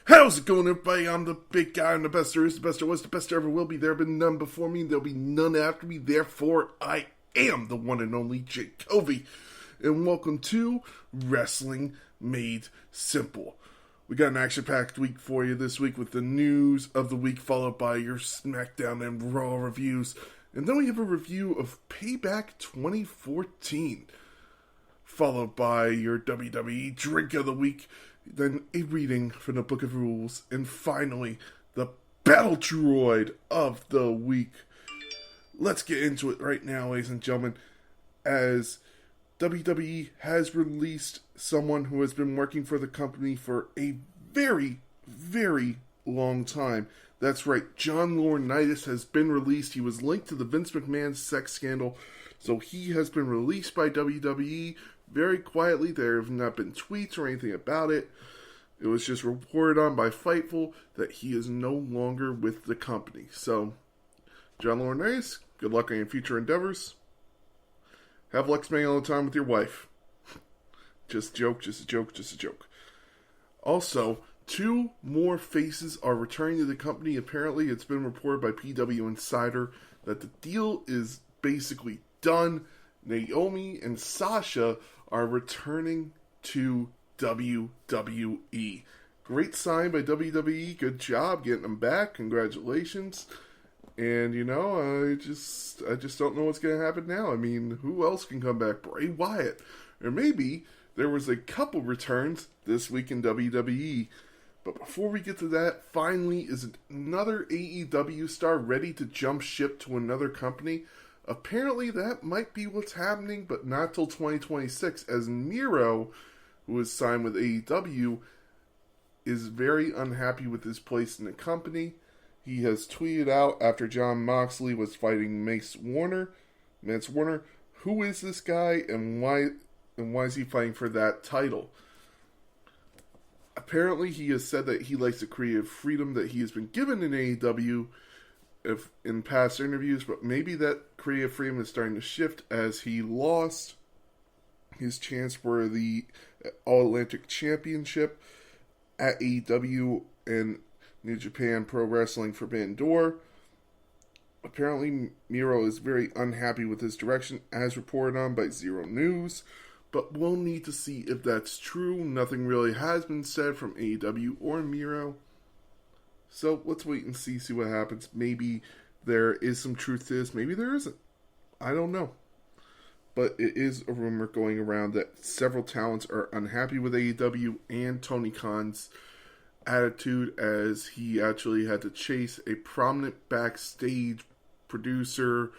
How's it going, everybody? I'm the big guy. I'm the best there is, the best there was, the best there ever will be. There have been none before me, there'll be none after me. Therefore, I am the one and only Jake Covey. And welcome to Wrestling Made Simple. We got an action-packed week for you this week with the news of the week, followed by your SmackDown and Raw reviews. And then we have a review of Payback 2014, followed by your WWE Drink of the Week, then a reading from the Book of Rules, and finally, the Battle Droid of the Week. Let's get into it right now, ladies and gentlemen, as WWE has released someone who has been working for the company for a very, very long time. That's right, John Laurinaitis has been released. He was linked to the Vince McMahon sex scandal, so he has been released by WWE very quietly. There have not been tweets or anything about it. It was just reported on by Fightful that he is no longer with the company. So, John Laurinaitis, good luck on your future endeavors. Have luck spending all the time with your wife. Just a joke, just a joke, just a joke. Also, 2 more faces are returning to the company. Apparently, it's been reported by PW Insider that the deal is basically done. Naomi and Sasha are returning to WWE. Great sign by WWE. Good job getting them back. Congratulations. And, I just don't know what's going to happen now. I mean, who else can come back? Bray Wyatt. Or maybe there was a couple returns this week in WWE. But before we get to that, finally, is another AEW star ready to jump ship to another company? Apparently, that might be what's happening, but not till 2026, as Miro, who is signed with AEW, is very unhappy with his place in the company. He has tweeted out after Jon Moxley was fighting Mance Warner, who is this guy and why is he fighting for that title? Apparently, he has said that he likes the creative freedom that he has been given in AEW in past interviews, but maybe that creative freedom is starting to shift as he lost his chance for the All-Atlantic Championship at AEW and New Japan Pro Wrestling Forbidden Door. Apparently, Miro is very unhappy with his direction, as reported on by Zero News, but we'll need to see if that's true. Nothing really has been said from AEW or Miro. So let's wait and see what happens. Maybe there is some truth to this. Maybe there isn't. I don't know. But it is a rumor going around that several talents are unhappy with AEW and Tony Khan's attitude, as he actually had to chase a prominent backstage producer.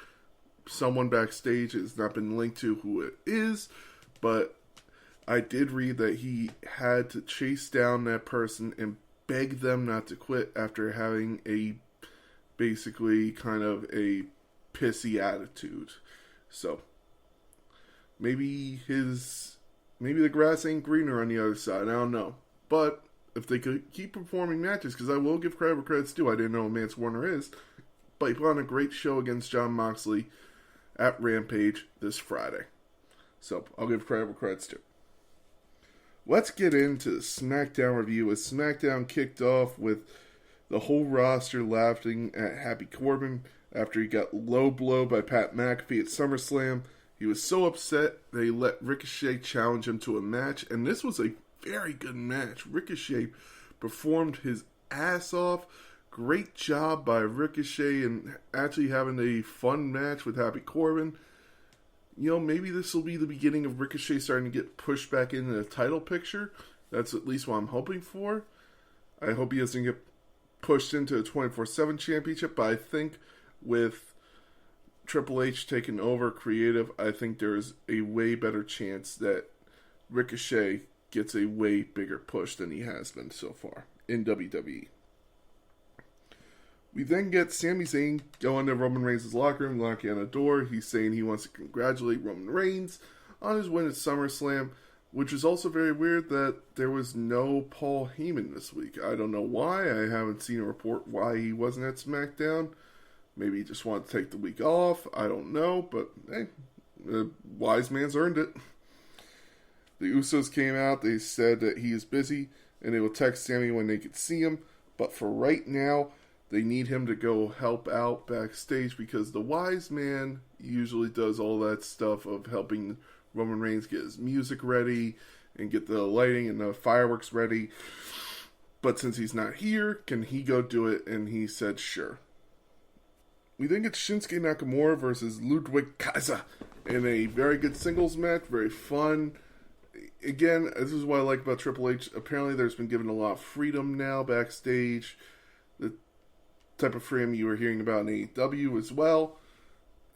Someone backstage has not been linked to who it is, but I did read that he had to chase down that person and beg them not to quit after having a basically kind of a pissy attitude. So maybe the grass ain't greener on the other side. I don't know. But if they could keep performing matches, because I will give credit where credit's due. I didn't know who Mance Warner is, but he put on a great show against Jon Moxley at Rampage this Friday. So I'll give credit where credit's due. Let's get into the SmackDown review, as SmackDown kicked off with the whole roster laughing at Happy Corbin after he got low blow by Pat McAfee at SummerSlam. He was so upset that he let Ricochet challenge him to a match, and this was a very good match. Ricochet performed his ass off. Great job by Ricochet and actually having a fun match with Happy Corbin. Maybe this will be the beginning of Ricochet starting to get pushed back into the title picture. That's at least what I'm hoping for. I hope he doesn't get pushed into a 24/7 championship, but I think with Triple H taking over creative, I think there is a way better chance that Ricochet gets a way bigger push than he has been so far in WWE. We then get Sami Zayn going to Roman Reigns' locker room, knocking on the door. He's saying he wants to congratulate Roman Reigns on his win at SummerSlam, which is also very weird that there was no Paul Heyman this week. I don't know why. I haven't seen a report why he wasn't at SmackDown. Maybe he just wanted to take the week off. I don't know, but hey, the wise man's earned it. The Usos came out. They said that he is busy and they will text Sammy when they can see him. But for right now, they need him to go help out backstage because the wise man usually does all that stuff of helping Roman Reigns get his music ready and get the lighting and the fireworks ready. But since he's not here, can he go do it? And he said, sure. We then get Shinsuke Nakamura versus Ludwig Kaiser in a very good singles match, very fun. Again, this is what I like about Triple H. Apparently, there's been given a lot of freedom now backstage. The type of freedom you were hearing about in AEW as well,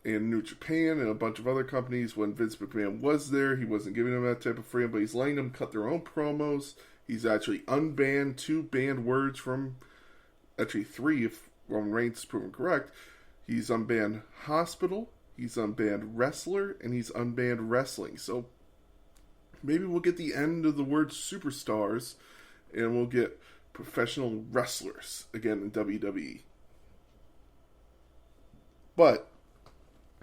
in New Japan, and a bunch of other companies. When Vince McMahon was there, he wasn't giving them that type of freedom, but he's letting them cut their own promos. He's actually unbanned 2 banned words from, actually 3 if Roman Reigns is proven correct. He's unbanned hospital, he's unbanned wrestler, and he's unbanned wrestling. So maybe we'll get the end of the word superstars, and we'll get professional wrestlers again in WWE. But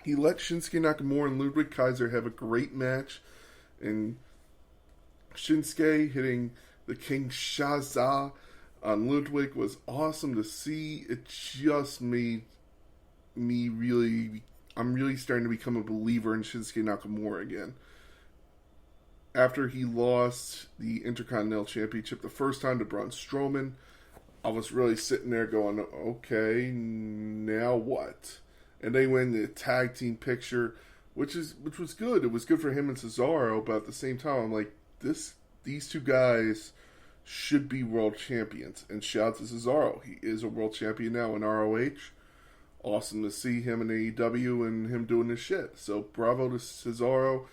he let Shinsuke Nakamura and Ludwig Kaiser have a great match, and Shinsuke hitting the King Shaza on Ludwig was awesome to see. It just made me I'm really starting to become a believer in Shinsuke Nakamura again. After he lost the Intercontinental Championship the first time to Braun Strowman, I was really sitting there going, okay, now what? And they win the tag team picture, which was good. It was good for him and Cesaro, but at the same time, I'm like, these 2 guys should be world champions. And shout out to Cesaro. He is a world champion now in ROH. Awesome to see him in AEW and him doing this shit. So bravo to Cesaro.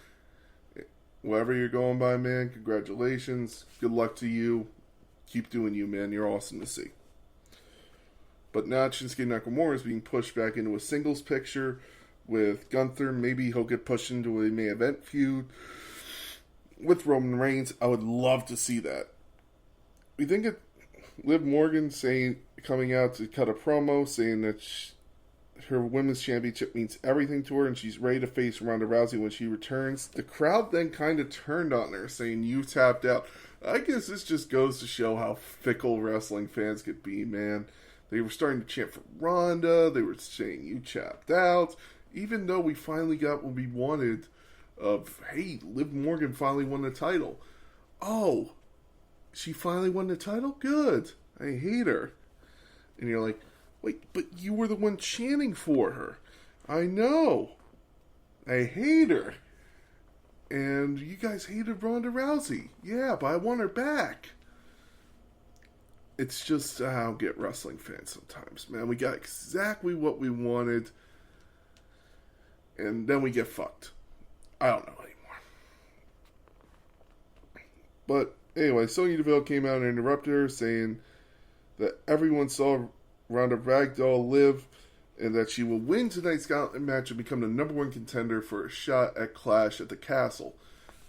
Whatever you're going by, man, congratulations. Good luck to you. Keep doing you, man. You're awesome to see. But now Shinsuke Nakamura is being pushed back into a singles picture with Gunther. Maybe he'll get pushed into a main event feud with Roman Reigns. I would love to see that. We think it Liv Morgan coming out to cut a promo saying that her women's championship means everything to her and she's ready to face Ronda Rousey when she returns. The crowd then kind of turned on her, saying you tapped out. I guess this just goes to show how fickle wrestling fans could be, man. They were starting to chant for Ronda. They were saying you tapped out. Even though we finally got what we wanted of, hey, Liv Morgan finally won the title. Oh, she finally won the title? Good. I hate her. And you're like, wait, but you were the one chanting for her. I know. I hate her. And you guys hated Ronda Rousey. Yeah, but I want her back. It's just how I get wrestling fans sometimes, man. We got exactly what we wanted. And then we get fucked. I don't know anymore. But anyway, Sonya Deville came out and interrupted her, saying that everyone saw Ronda Ragdoll live and that she will win tonight's gauntlet match and become the number 1 contender for a shot at Clash at the Castle.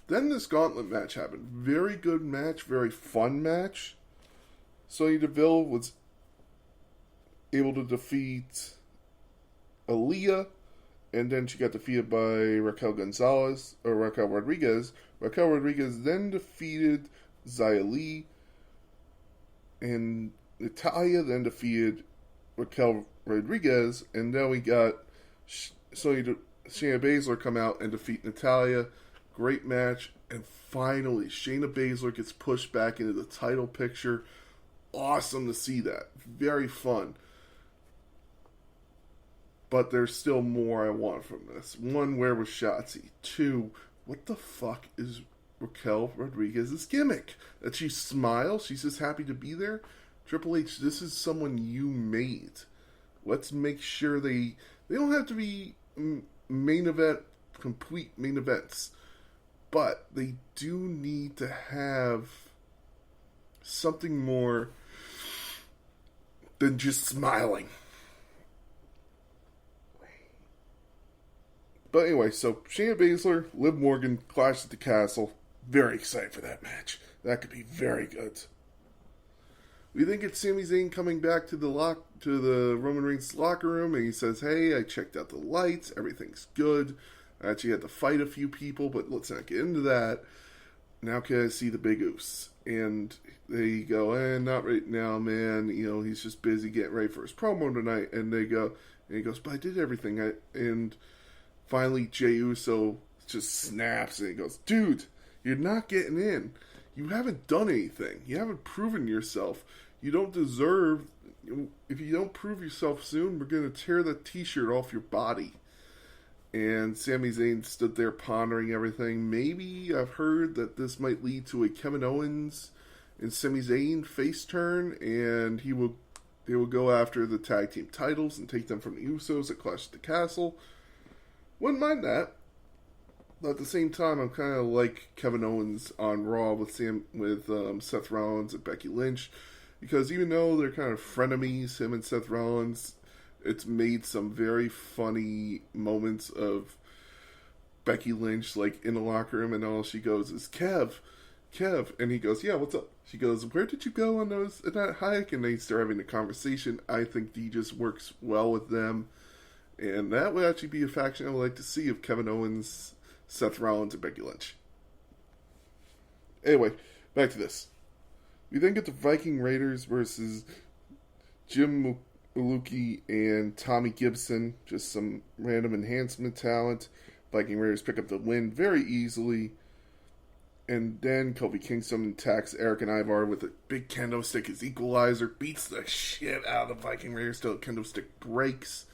Then this gauntlet match happened. Very good match, very fun match. Sonya Deville was able to defeat Aaliyah, and then she got defeated by Raquel Rodriguez. Raquel Rodriguez then defeated Xia Li, and Natalya then defeated Raquel Rodriguez, and then we got Shayna Baszler come out and defeat Natalya. Great match, and finally Shayna Baszler gets pushed back into the title picture. Awesome to see that. Very fun. But there's still more I want from this. 1, where was Shotzi? 2, what the fuck is Raquel Rodriguez's gimmick? That she smiles? She's just happy to be there? Triple H, this is someone you made. Let's make sure they don't have to be complete main events. But they do need to have something more than just smiling. But anyway, so Shayna Baszler, Liv Morgan, Clash at the Castle. Very excited for that match. That could be very good. We then get Sami Zayn coming back to the Roman Reigns locker room, and he says, hey, I checked out the lights, everything's good. I actually had to fight a few people, but let's not get into that. Now can I see the Big Oos? And they go, not right now, man. He's just busy getting ready for his promo tonight. And he goes, but I did everything. And finally, Jey Uso just snaps and he goes, dude, you're not getting in. You haven't done anything. You haven't proven yourself. You don't deserve. If you don't prove yourself soon, we're going to tear that t-shirt off your body. And Sami Zayn stood there pondering everything. Maybe I've heard that this might lead to a Kevin Owens and Sami Zayn face turn, and they will go after the tag team titles and take them from the Usos at Clash at the Castle. Wouldn't mind that. But at the same time, I'm kind of like Kevin Owens on Raw with Seth Rollins and Becky Lynch, because even though they're kind of frenemies, him and Seth Rollins, it's made some very funny moments of Becky Lynch, like, in the locker room, and all she goes is, Kev, and he goes, yeah, what's up? She goes, where did you go on that hike? And they start having a conversation. I think he just works well with them, and that would actually be a faction I would like to see of Kevin Owens, Seth Rollins, and Becky Lynch. Anyway, back to this. We then get the Viking Raiders versus Jim Maluki and Tommy Gibson. Just some random enhancement talent. Viking Raiders pick up the win very easily. And then Kofi Kingston attacks Eric and Ivar with a big kendo stick. His equalizer beats the shit out of the Viking Raiders till the kendo stick breaks.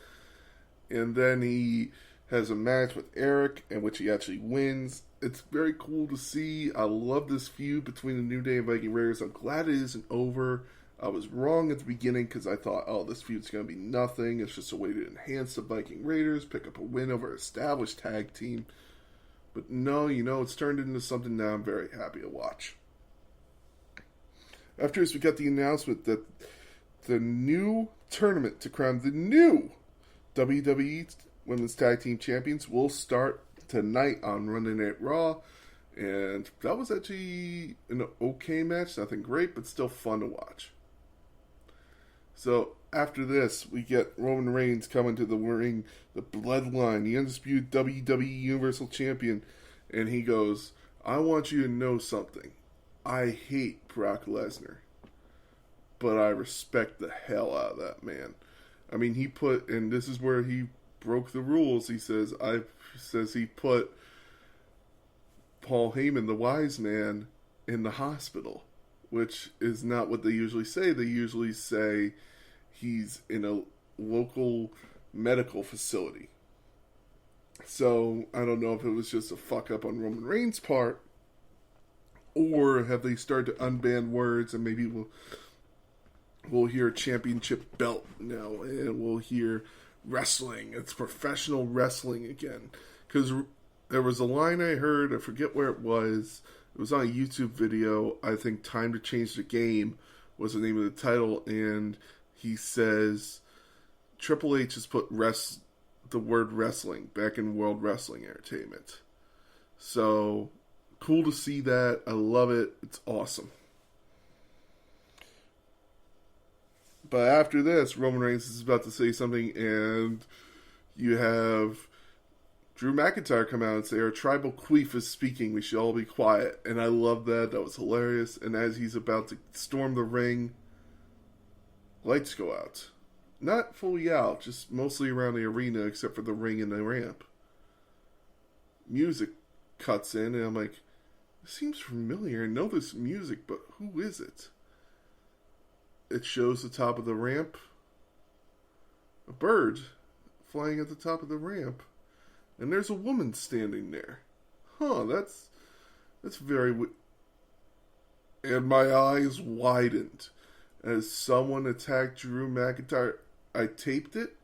And then he has a match with Eric, in which he actually wins. It's very cool to see. I love this feud between the New Day and Viking Raiders. I'm glad it isn't over. I was wrong at the beginning because I thought, this feud's going to be nothing. It's just a way to enhance the Viking Raiders, pick up a win over an established tag team. But no, it's turned into something that I'm very happy to watch. After this, we got the announcement that the new tournament to crown the new WWE Women's Tag Team Champions will start tonight on Monday Night Raw. And that was actually an okay match. Nothing great, but still fun to watch. So after this, we get Roman Reigns coming to the ring, the Bloodline, the undisputed WWE Universal Champion. And he goes, I want you to know something. I hate Brock Lesnar, but I respect the hell out of that man. I mean, and this is where he broke the rules. He says he put Paul Heyman, the wise man, in the hospital, which is not what they usually say. They usually say he's in a local medical facility. So I don't know if it was just a fuck up on Roman Reigns' part, or have they started to unban words, and maybe we'll hear championship belt now, and we'll hear wrestling. It's professional wrestling again. Because there was a line I heard, I forget where it was. It was on a YouTube video. I think Time to Change the Game was the name of the title. And he says Triple H has put the word wrestling back in World Wrestling Entertainment. So, cool to see that. I love it. It's awesome. But after this, Roman Reigns is about to say something, and you have Drew McIntyre come out and say, our tribal queef is speaking, we should all be quiet. And I love that. That was hilarious. And as he's about to storm the ring, lights go out. Not fully out, just mostly around the arena, except for the ring and the ramp. Music cuts in, and I'm like, this seems familiar. I know this music, but who is it? It shows the top of the ramp. A bird flying at the top of the ramp. And there's a woman standing there. That's very and my eyes widened as someone attacked Drew McIntyre. I taped it,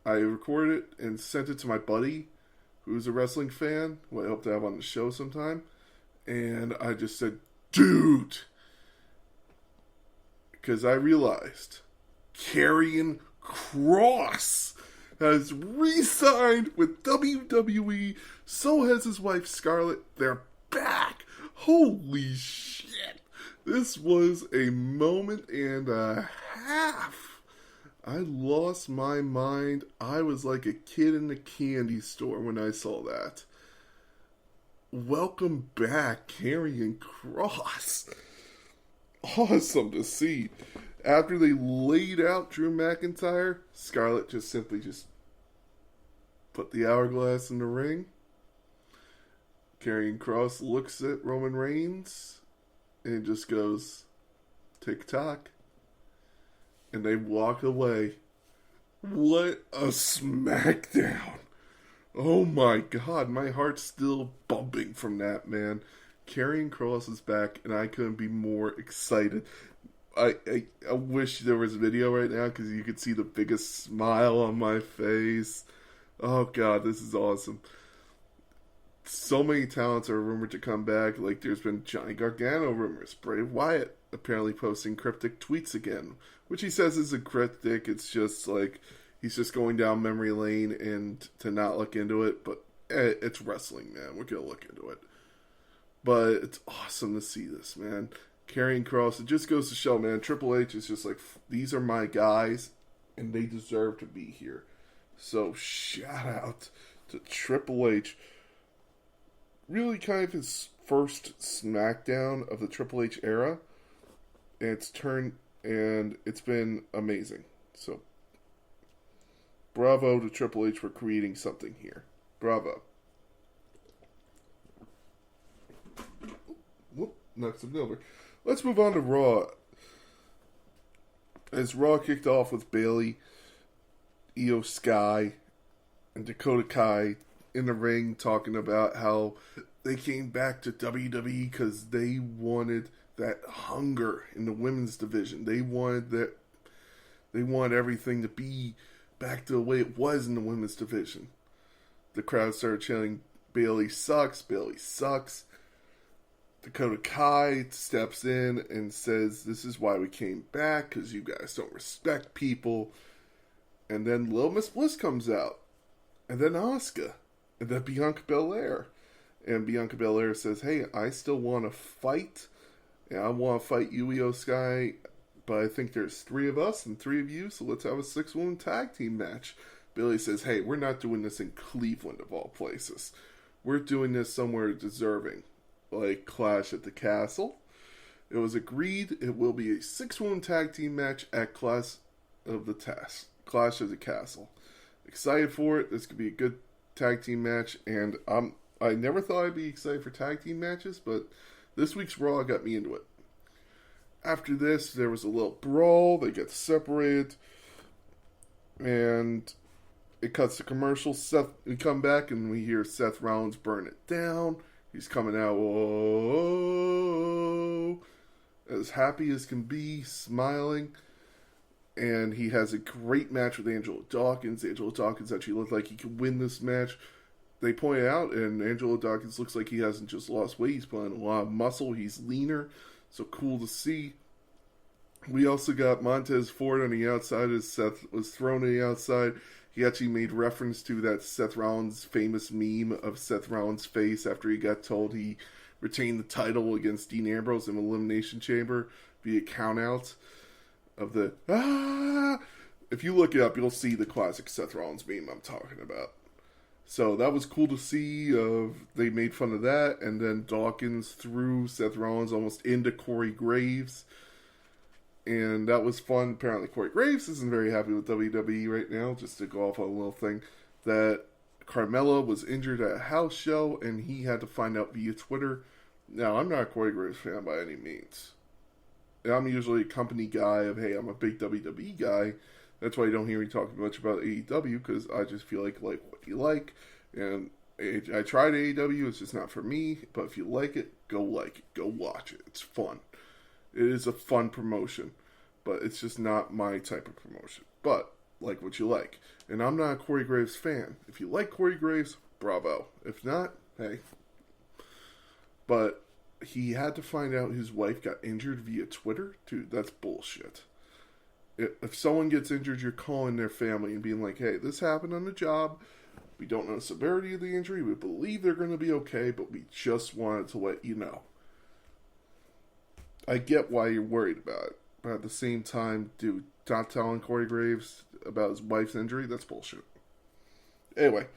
I recorded it, and sent it to my buddy, who's a wrestling fan, who I hope to have on the show sometime. And I just said, dude! Because I realized Karrion Kross has re-signed with WWE. So has his wife Scarlett. They're back. Holy shit. This was a moment and a half. I lost my mind. I was like a kid in a candy store when I saw that. Welcome back, Karrion Kross. awesome to see. After they laid out Drew McIntyre, Scarlett just simply just put the hourglass in the ring. Karrion Kross looks at Roman Reigns and just goes, tick-tock. And they walk away. What a SmackDown. Oh my God, my heart's still bumping from that, man. Karrion Kross is back, and I couldn't be more excited. I wish there was a video right now because you could see the biggest smile on my face. Oh God, this is awesome. So many talents are rumored to come back. Like there's been Johnny Gargano rumors, Bray Wyatt apparently posting cryptic tweets again, which he says isn't cryptic. It's just like he's just going down memory lane and to not look into it. But it's wrestling, man. We're gonna look into it. But it's awesome to see this, man. Karrion Kross, it just goes to show, man, Triple H is just like, these are my guys, and they deserve to be here. So, shout out to Triple H. Really kind of his first SmackDown of the Triple H era. And it's been amazing. So, bravo to Triple H for creating something here. Bravo. Whoop, knocked something over. Let's move on to Raw. As Raw kicked off with Bayley, Io Sky, and Dakota Kai in the ring talking about how they came back to WWE because they wanted that hunger in the women's division. They wanted everything to be back to the way it was in the women's division. The crowd started chanting, Bayley sucks, Bayley sucks. Dakota Kai steps in and says, this is why we came back, because you guys don't respect people. And then Lil Miss Bliss comes out. And then Asuka. And then Bianca Belair. And Bianca Belair says, hey, I still want to fight. And I want to fight you, Io Sky. But I think there's 3 of us and 3 of you, so let's have a 6-woman tag team match. Billy says, hey, we're not doing this in Cleveland, of all places. We're doing this somewhere deserving. Like Clash at the Castle. It was agreed it will be a 6-woman tag team match at Clash of the Castle. Excited for it. This could be a good tag team match, and I never thought I'd be excited for tag team matches, but this week's Raw got me into it. After this, there was a little brawl. They get separated, and it cuts to commercials. We come back and we hear Seth Rollins burn it down. He's coming out, whoa, as happy as can be, smiling. And he has a great match with Angelo Dawkins. Angelo Dawkins actually looked like he could win this match. They point out, and Angelo Dawkins looks like he hasn't just lost weight. He's putting on a lot of muscle. He's leaner. So cool to see. We also got Montez Ford on the outside as Seth was thrown to the outside. He actually made reference to that Seth Rollins famous meme of Seth Rollins' face after he got told he retained the title against Dean Ambrose in Elimination Chamber via countout of the ah. If you look it up, you'll see the classic Seth Rollins meme I'm talking about. So that was cool to see. They made fun of that, and then Dawkins threw Seth Rollins almost into Corey Graves. And that was fun. Apparently Corey Graves isn't very happy with WWE right now. Just to go off on a little thing, that Carmella was injured at a house show, and he had to find out via Twitter. Now, I'm not a Corey Graves fan by any means. I'm usually a company guy of, hey, I'm a big WWE guy. That's why you don't hear me talking much about AEW, because I just feel like what you like. And I tried AEW, it's just not for me. But if you like it. Go watch it. It's fun. It is a fun promotion, but it's just not my type of promotion. But, like what you like. And I'm not a Corey Graves fan. If you like Corey Graves, bravo. If not, hey. But he had to find out his wife got injured via Twitter. Dude, that's bullshit. If someone gets injured, you're calling their family and being like, hey, this happened on the job. We don't know the severity of the injury. We believe they're going to be okay, but we just wanted to let you know. I get why you're worried about it, but at the same time, dude, not telling Corey Graves about his wife's injury, that's bullshit. Anyway,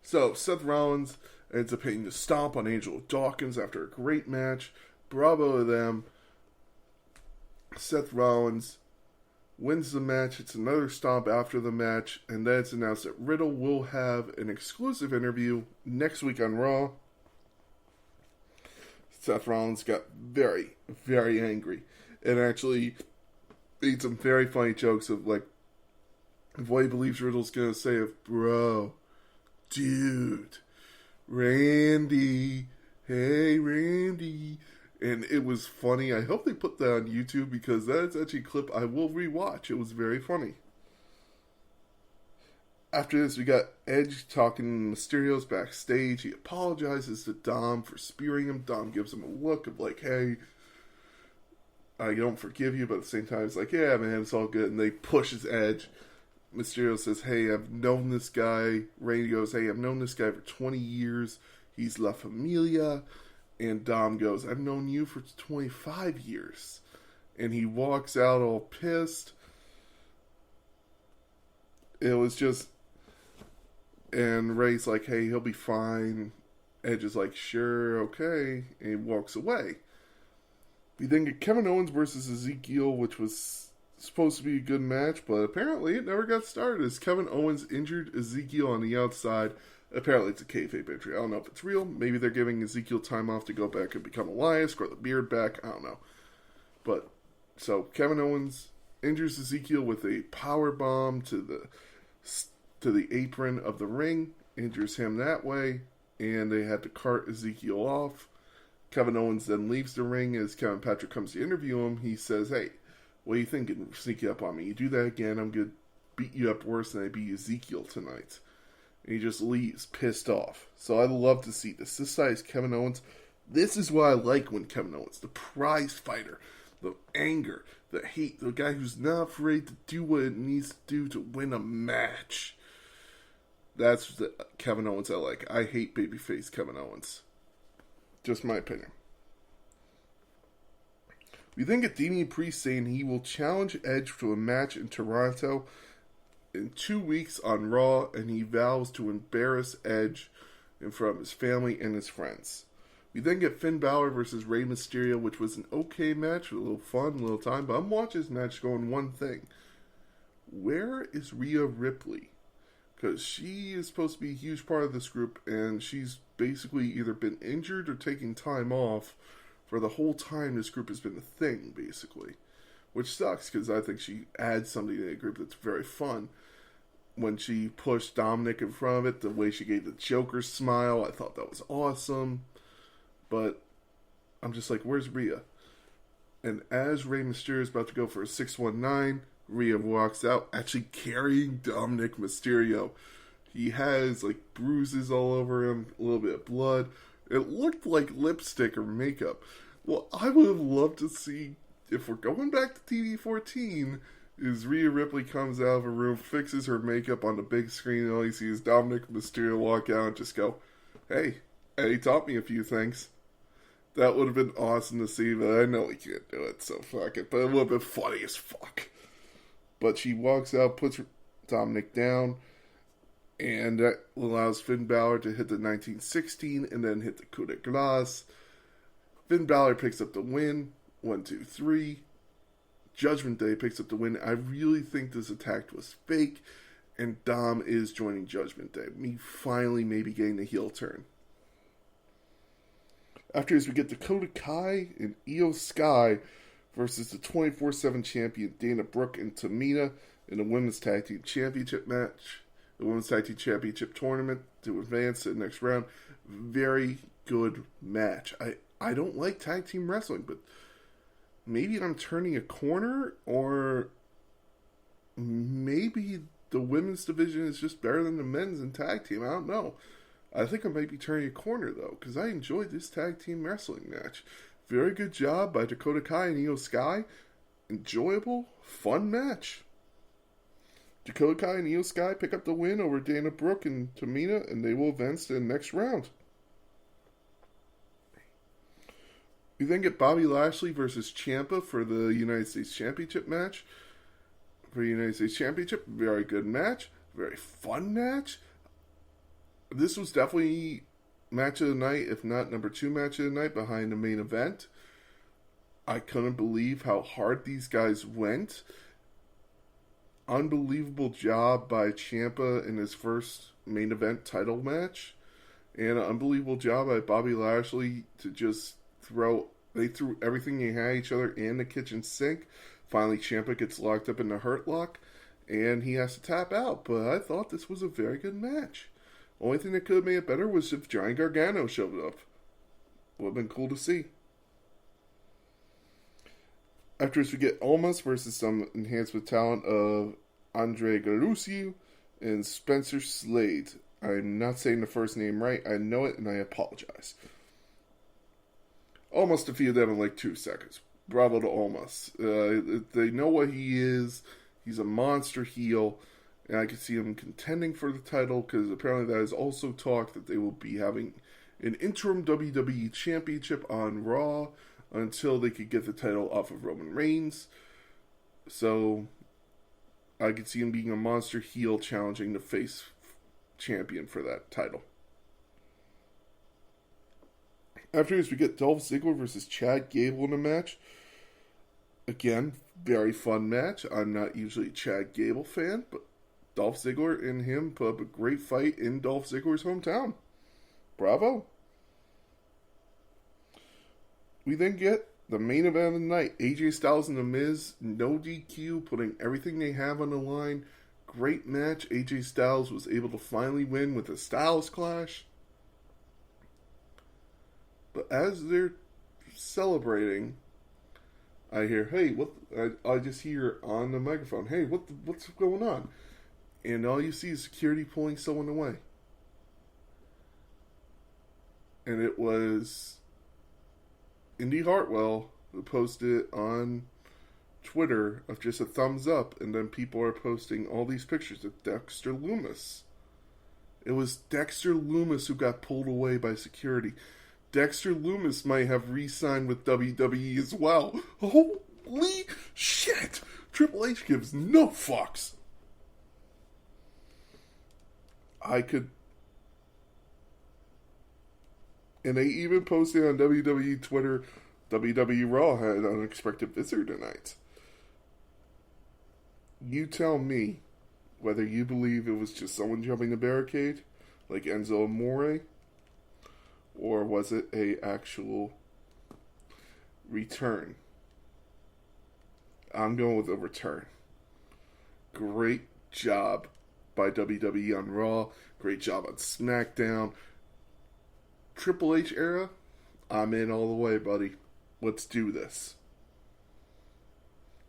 so Seth Rollins ends up hitting the stomp on Angelo Dawkins after a great match. Bravo to them. Seth Rollins wins the match. It's another stomp after the match, and then it's announced that Riddle will have an exclusive interview next week on Raw. Seth Rollins got very, very angry and actually made some very funny jokes of like what he believes Riddle's gonna say of bro, dude, Randy, hey Randy. And it was funny. I hope they put that on YouTube because that's actually a clip I will rewatch. It was very funny. After this, we got Edge talking to Mysterio's backstage. He apologizes to Dom for spearing him. Dom gives him a look of like, hey, I don't forgive you, but at the same time, it's like, yeah, man, it's all good. And they push his Edge. Mysterio says, hey, I've known this guy. Randy goes, hey, I've known this guy for 20 years. He's La Familia. And Dom goes, I've known you for 25 years. And he walks out all pissed. It was just... And Ray's like, hey, he'll be fine. Edge is like, sure, okay. And he walks away. We then get Kevin Owens versus Ezekiel, which was supposed to be a good match, but apparently it never got started as Kevin Owens injured Ezekiel on the outside. Apparently it's a kayfabe injury. I don't know if it's real. Maybe they're giving Ezekiel time off to go back and become Elias, grow the beard back. I don't know. But, so Kevin Owens injures Ezekiel with a power bomb to the apron of the ring. Injures him that way. And they had to cart Ezekiel off. Kevin Owens then leaves the ring as Kevin Patrick comes to interview him. He says, hey, what are you thinking? Sneaking up on me. You do that again, I'm going to beat you up worse than I beat Ezekiel tonight. And he just leaves, pissed off. So I love to see this. This side is Kevin Owens. This is what I like when Kevin Owens, the prize fighter, the anger, the hate, the guy who's not afraid to do what it needs to do to win a match. That's the Kevin Owens I like. I hate babyface Kevin Owens. Just my opinion. We then get Damian Priest saying he will challenge Edge to a match in Toronto in 2 weeks on Raw, and he vows to embarrass Edge in front of his family and his friends. We then get Finn Balor versus Rey Mysterio, which was an okay match, a little fun, a little time, but I'm watching this match going one thing. Where is Rhea Ripley? Because she is supposed to be a huge part of this group, and she's basically either been injured or taking time off for the whole time this group has been a thing, basically. Which sucks, because I think she adds something to the group that's very fun. When she pushed Dominic in front of it, the way she gave the Joker smile, I thought that was awesome. But I'm just like, where's Rhea? And as Rey Mysterio is about to go for a 619, Rhea walks out, actually carrying Dominic Mysterio. He has, like, bruises all over him, a little bit of blood. It looked like lipstick or makeup. Well, I would have loved to see, if we're going back to TV14, is Rhea Ripley comes out of a room, fixes her makeup on the big screen, and all you see is Dominic Mysterio walk out and just go, hey, Eddie taught me a few things. That would have been awesome to see, but I know he can't do it, so fuck it. But it would have been funny as fuck. But she walks out, puts Dominic down, and that allows Finn Balor to hit the 1916 and then hit the coup de grace. Finn Balor picks up the win. 1, 2, 3. Judgment Day picks up the win. I really think this attack was fake, and Dom is joining Judgment Day. Me finally maybe getting the heel turn. After this, we get Dakota Kai and Io Sky versus the 24/7 champion Dana Brooke and Tamina in the Women's Tag Team Championship match. The Women's Tag Team Championship tournament to advance to the next round. Very good match. I don't like tag team wrestling, but maybe I'm turning a corner, or maybe the women's division is just better than the men's and tag team. I don't know. I think I might be turning a corner, though, because I enjoyed this tag team wrestling match. Very good job by Dakota Kai and Io Sky. Enjoyable, fun match. Dakota Kai and Io Sky pick up the win over Dana Brooke and Tamina, and they will advance to the next round. We then get Bobby Lashley versus Ciampa for the United States Championship match. For the United States Championship, very good match. Very fun match. This was definitely match of the night, if not number 2 match of the night, behind the main event. I couldn't believe how hard these guys went. Unbelievable job by Ciampa in his first main event title match. And an unbelievable job by Bobby Lashley to just they threw everything they had at each other in the kitchen sink. Finally, Ciampa gets locked up in the Hurt Lock, and he has to tap out. But I thought this was a very good match. Only thing that could have made it better was if Johnny Gargano showed up. Would have been cool to see. Afterwards, we get Almas versus some enhancement talent of Andre Galucci and Spencer Slade. I'm not saying the first name right. I know it, and I apologize. Almas defeated them in like 2 seconds. Bravo to Almas. They know what he is. He's a monster heel, and I can see him contending for the title because apparently that is also talk that they will be having an interim WWE Championship on Raw until they could get the title off of Roman Reigns. So I could see him being a monster heel challenging the face champion for that title. Afterwards, we get Dolph Ziggler versus Chad Gable in a match. Again, very fun match. I'm not usually a Chad Gable fan, but Dolph Ziggler and him put up a great fight in Dolph Ziggler's hometown. Bravo. We then get the main event of the night. AJ Styles and The Miz, no DQ, putting everything they have on the line. Great match. AJ Styles was able to finally win with a Styles Clash. But as they're celebrating, I hear, hey, what? I just hear on the microphone, hey, what's going on? And all you see is security pulling someone away. And it was Indy Hartwell who posted it on Twitter of just a thumbs up, and then people are posting all these pictures of Dexter Lumis. It was Dexter Lumis who got pulled away by security. Dexter Lumis might have re-signed with WWE as well. Holy shit! Triple H gives no fucks. And they even posted on WWE Twitter, WWE Raw had an unexpected visitor tonight. You tell me whether you believe it was just someone jumping the barricade, like Enzo Amore, or was it a actual return? I'm going with a return. Great job by WWE on Raw. Great job on SmackDown. Triple H era, I'm in all the way, buddy. Let's do this.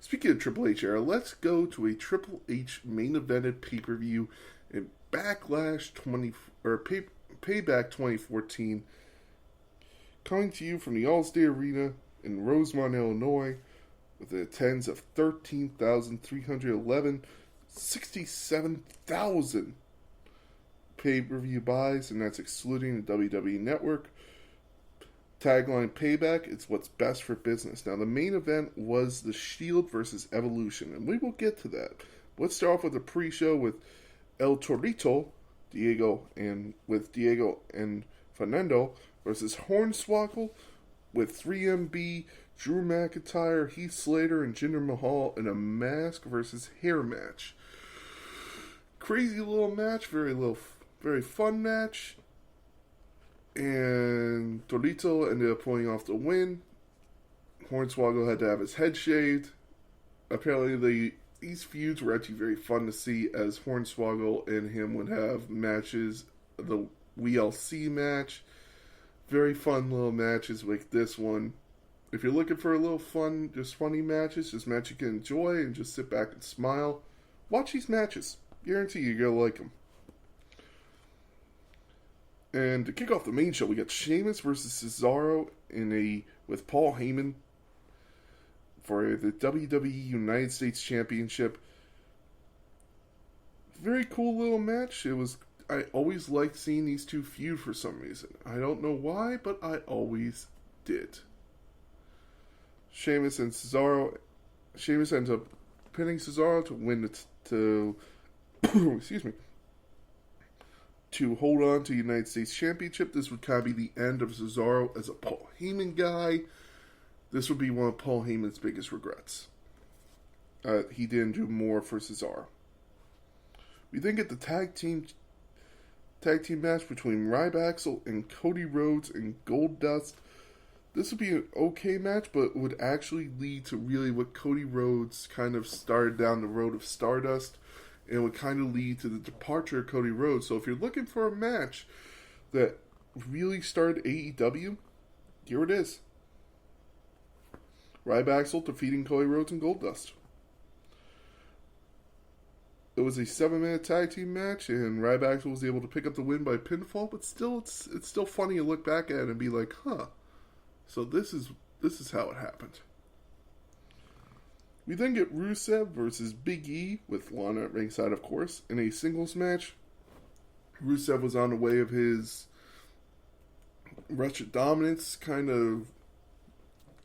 Speaking of Triple H era, let's go to a Triple H main evented pay-per-view in Payback 2014, coming to you from the Allstate Arena in Rosemont, Illinois, with an attendance of 13,311, 67,000 pay-per-view buys, and that's excluding the WWE Network. Tagline Payback, it's what's best for business. Now, the main event was The Shield versus Evolution, and we will get to that. Let's start off with a pre-show with El Torito, Diego and Fernando versus Hornswoggle with 3MB, Drew McIntyre, Heath Slater, and Jinder Mahal in a mask versus hair match. Crazy little match, very fun match. And Torito ended up pulling off the win. Hornswoggle had to have his head shaved. Apparently, these feuds were actually very fun to see, as Hornswoggle and him would have matches. The WLC match, very fun little matches like this one. If you're looking for a little fun, just funny matches, just match you can enjoy and just sit back and smile, watch these matches. Guarantee you're gonna like them. And to kick off the main show, we got Sheamus versus Cesaro with Paul Heyman for the WWE United States Championship. Very cool little match. I always liked seeing these two feud for some reason. I don't know why, but I always did. Sheamus and Cesaro. Sheamus ends up pinning Cesaro to win excuse me. To hold on to the United States Championship. This would kind of be the end of Cesaro as a Paul Heyman guy. This would be one of Paul Heyman's biggest regrets. He didn't do more for Cesaro. We then get the tag team match between Ryback and Cody Rhodes and Goldust. This would be an okay match, but would actually lead to really what Cody Rhodes kind of started down the road of Stardust, and would kind of lead to the departure of Cody Rhodes. So if you're looking for a match that really started AEW, here it is. Ryback defeating Cody Rhodes and Goldust. It was a 7-minute tag team match, and Ryback was able to pick up the win by pinfall. But still, it's still funny to look back at it and be like, "Huh, so this is how it happened." We then get Rusev versus Big E with Lana at ringside, of course, in a singles match. Rusev was on the way of his Russian dominance, kind of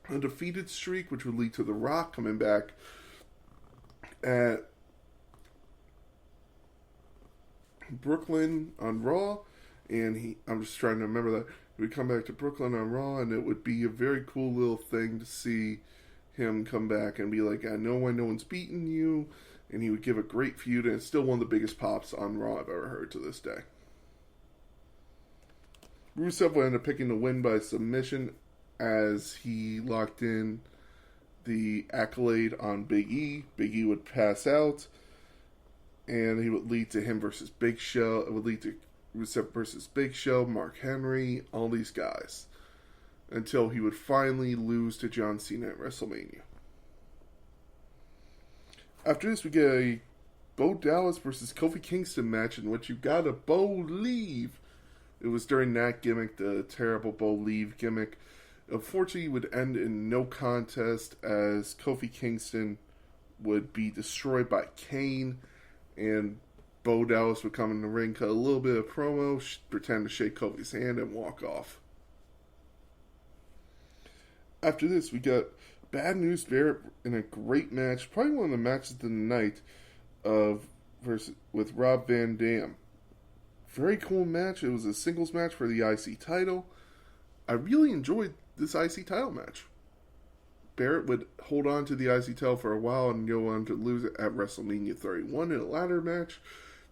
undefeated streak, which would lead to The Rock coming back at Brooklyn on Raw, and I'm just trying to remember that he would come back to Brooklyn on Raw, and it would be a very cool little thing to see him come back and be like, I know why no one's beaten you, and he would give a great feud, and it's still one of the biggest pops on Raw I've ever heard to this day. Rusev would end up picking the win by submission as he locked in the accolade on Big E. Big E would pass out, and he would lead to him versus Big Show. It would lead to Rusev versus Big Show, Mark Henry, all these guys, until he would finally lose to John Cena at WrestleMania. After this, we get a Bo Dallas versus Kofi Kingston match in which you gotta believe it was during that gimmick, the terrible Bo Leave gimmick. Unfortunately, it would end in no contest as Kofi Kingston would be destroyed by Kane, and Bo Dallas would come in the ring, cut a little bit of promo, pretend to shake Kofi's hand, and walk off. After this, we got Bad News Barrett in a great match, probably one of the matches of the night, with Rob Van Dam. Very cool match. It was a singles match for the IC title. I really enjoyed this IC title match. Barrett would hold on to the IC title for a while and go on to lose it at WrestleMania 31 in a ladder match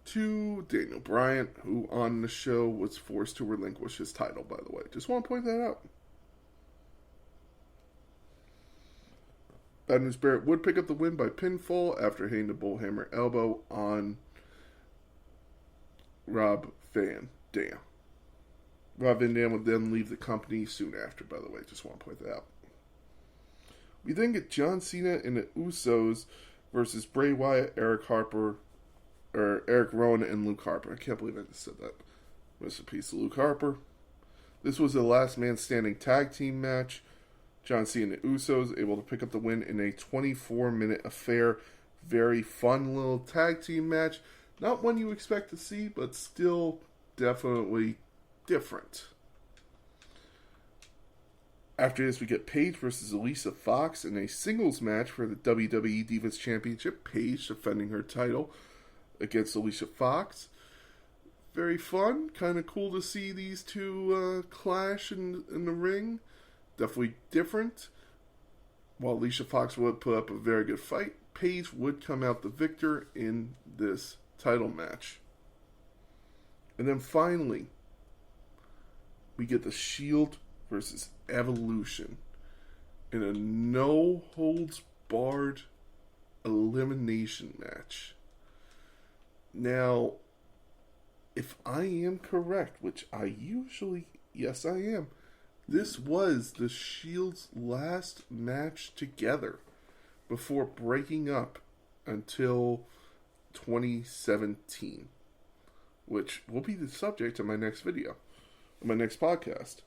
to Daniel Bryan, who on the show was forced to relinquish his title, by the way. Just want to point that out. Bad News Barrett would pick up the win by pinfall after hitting the bullhammer elbow on Rob Van Dam. Rob Van Dam would then leave the company soon after, by the way. Just want to point that out. We then get John Cena and the Usos versus Bray Wyatt, Eric Rowan, and Luke Harper. I can't believe I just said that. Rest in peace to Luke Harper. This was a last man standing tag team match. John Cena and the Usos able to pick up the win in a 24-minute affair. Very fun little tag team match. Not one you expect to see, but still definitely different. After this, we get Paige versus Alicia Fox in a singles match for the WWE Divas Championship. Paige defending her title against Alicia Fox. Very fun. Kind of cool to see these two clash in the ring. Definitely different. While Alicia Fox would put up a very good fight, Paige would come out the victor in this title match. And then finally, we get the Shield versus Evolution in a no-holds-barred elimination match. Now, if I am correct, which yes I am, this was the Shield's last match together before breaking up until 2017, which will be the subject of my next video, my next podcast.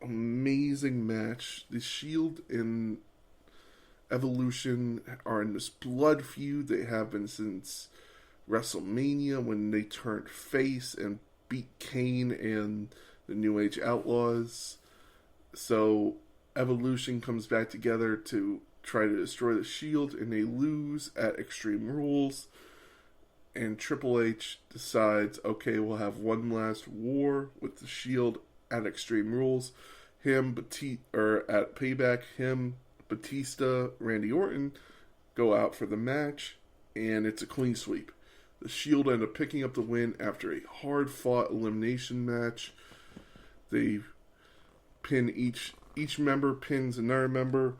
Amazing match. The Shield and Evolution are in this blood feud. They have been since WrestleMania when they turned face and beat Kane and the New Age Outlaws. So Evolution comes back together to try to destroy the Shield, and they lose at Extreme Rules. And Triple H decides, okay, we'll have one last war with the Shield at Extreme Rules. at Payback, Batista, Randy Orton go out for the match, and it's a clean sweep. The Shield end up picking up the win after a hard-fought elimination match. They pin each member pins another member.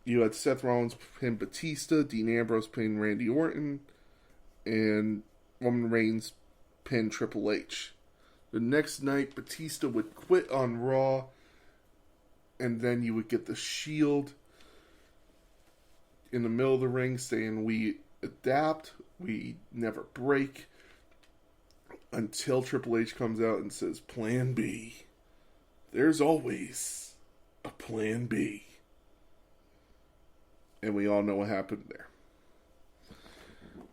You had Seth Rollins pin Batista, Dean Ambrose pin Randy Orton, and Roman Reigns pin Triple H. The next night, Batista would quit on Raw, and then you would get the Shield in the middle of the ring saying, "We adapt, we never break," until Triple H comes out and says, "Plan B. There's always a Plan B." And we all know what happened there.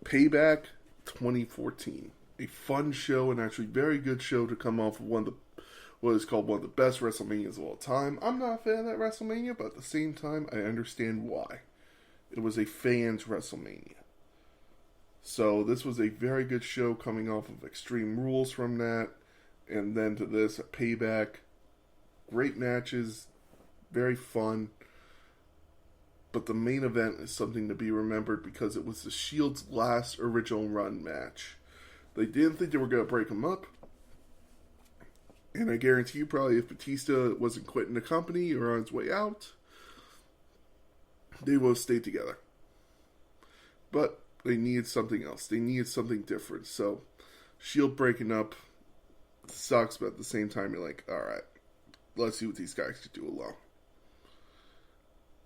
Payback 2014. A fun show, and actually very good show to come off of what is called one of the best WrestleManias of all time. I'm not a fan of that WrestleMania, but at the same time, I understand why. It was a fans' WrestleMania. So this was a very good show coming off of Extreme Rules from that, and then to this, Payback. Great matches, very fun. But the main event is something to be remembered because it was the Shield's last original run match. They didn't think they were going to break them up. And I guarantee you, probably if Batista wasn't quitting the company or on his way out, they would have stayed together. But they needed something else. They needed something different. So, Shield breaking up sucks, but at the same time, you're like, alright, let's see what these guys could do alone.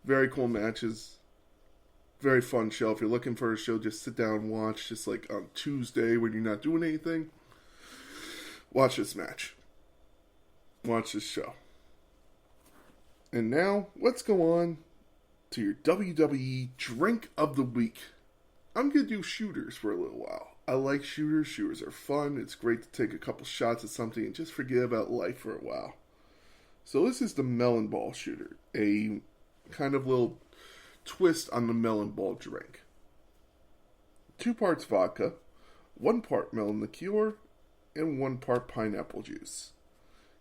Very cool matches. Very fun show. If you're looking for a show, just sit down and watch. Just like on Tuesday when you're not doing anything. Watch this match. Watch this show. And now, let's go on to your WWE Drink of the Week. I'm going to do shooters for a little while. I like shooters. Shooters are fun. It's great to take a couple shots at something and just forget about life for a while. So this is the Melon Ball Shooter. A kind of little twist on the melon ball drink. 2 parts vodka, 1 part melon liqueur, and 1 part pineapple juice.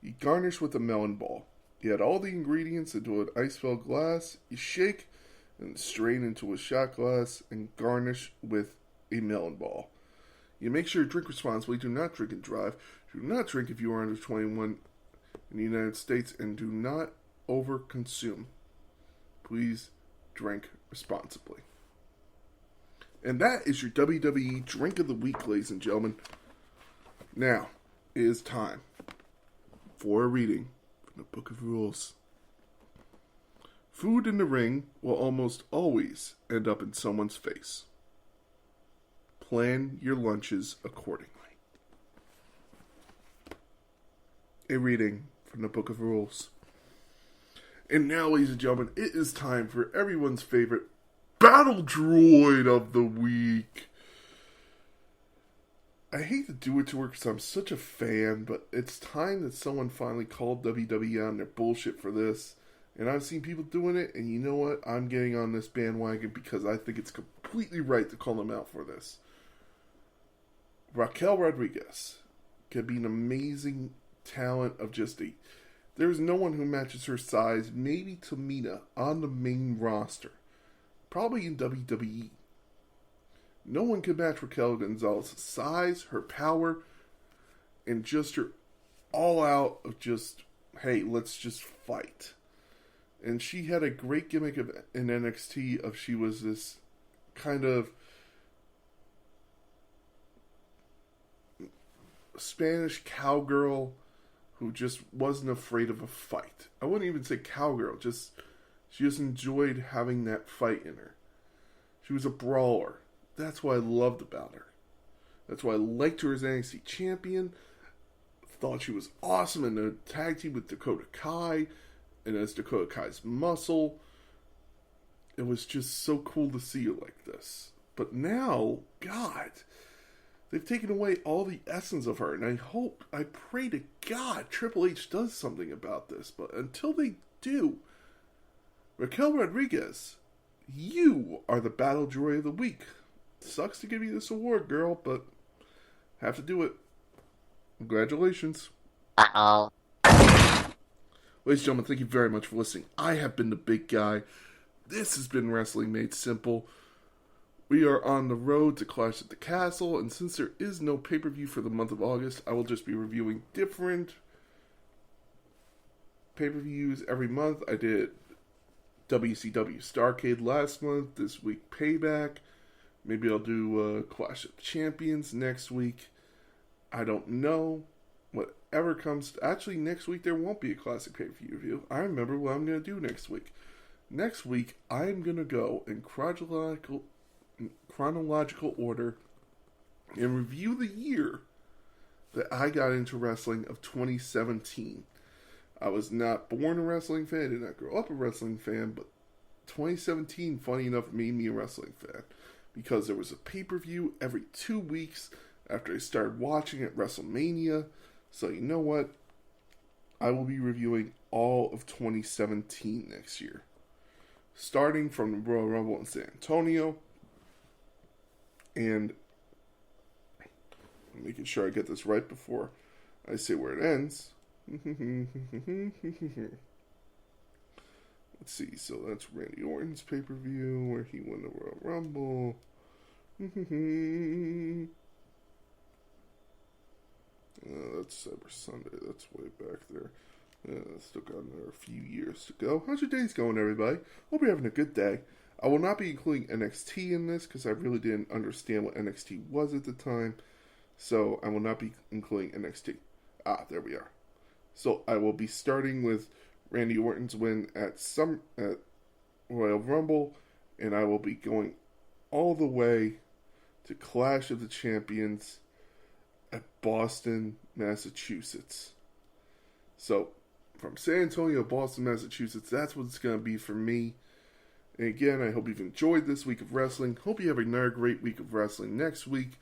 You garnish with a melon ball. You add all the ingredients into an ice-filled glass, you shake, and strain into a shot glass, and garnish with a melon ball. You make sure you drink responsibly. Do not drink and drive. Do not drink if you are under 21 in the United States, and do not over-consume. Please drink responsibly. And that is your WWE Drink of the Week, ladies and gentlemen. Now, it is time for a reading from the Book of Rules. Food in the ring will almost always end up in someone's face. Plan your lunches accordingly. A reading from the Book of Rules. And now, ladies and gentlemen, it is time for everyone's favorite Battle Droid of the Week. I hate to do it to her because I'm such a fan, but it's time that someone finally called WWE on their bullshit for this. And I've seen people doing it, and you know what? I'm getting on this bandwagon because I think it's completely right to call them out for this. Raquel Rodriguez could be an amazing talent of just a... There's no one who matches her size, maybe Tamina, on the main roster. Probably in WWE. No one can match Raquel Gonzalez's size, her power, and just her all out of just, hey, let's just fight. And she had a great gimmick in NXT of she was this kind of Spanish cowgirl who just wasn't afraid of a fight. I wouldn't even say cowgirl, she just enjoyed having that fight in her. She was a brawler. That's what I loved about her. That's why I liked her as NXT champion. Thought she was awesome in the tag team with Dakota Kai, and as Dakota Kai's muscle. It was just so cool to see her like this. But now, God, they've taken away all the essence of her, and I pray to God Triple H does something about this. But until they do, Raquel Rodriguez, you are the Battle Droid of the Week. Sucks to give you this award, girl, but have to do it. Congratulations. Uh-oh. Ladies and gentlemen, thank you very much for listening. I have been the big guy. This has been Wrestling Made Simple. We are on the road to Clash at the Castle, and since there is no pay-per-view for the month of August, I will just be reviewing different pay-per-views every month. I did WCW Starrcade last month, this week Payback. Maybe I'll do Clash of Champions next week. I don't know. Whatever comes... Actually, next week there won't be a classic pay-per-view review. I remember what I'm going to do next week. Next week, I'm going to go in chronological order and review the year that I got into wrestling of 2017. I was not born a wrestling fan, I did not grow up a wrestling fan, but 2017, funny enough, made me a wrestling fan because there was a pay-per-view every 2 weeks after I started watching at WrestleMania. So you know what? I will be reviewing all of 2017 next year. Starting from the Royal Rumble in San Antonio. And I'm making sure I get this right before I say where it ends. Let's see. So that's Randy Orton's pay-per-view where he won the Royal Rumble. That's Cyber Sunday. That's way back there. Still got another few years to go. How's your days going, everybody? Hope you're having a good day. I will not be including NXT in this because I really didn't understand what NXT was at the time. So I will not be including NXT. There we are. So I will be starting with Randy Orton's win at Royal Rumble, and I will be going all the way to Clash of the Champions at Boston, Massachusetts. So, from San Antonio to Boston, Massachusetts, that's what it's going to be for me. And again, I hope you've enjoyed this week of wrestling. Hope you have another great week of wrestling next week.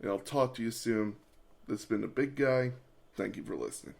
And I'll talk to you soon. This has been The Big Guy. Thank you for listening.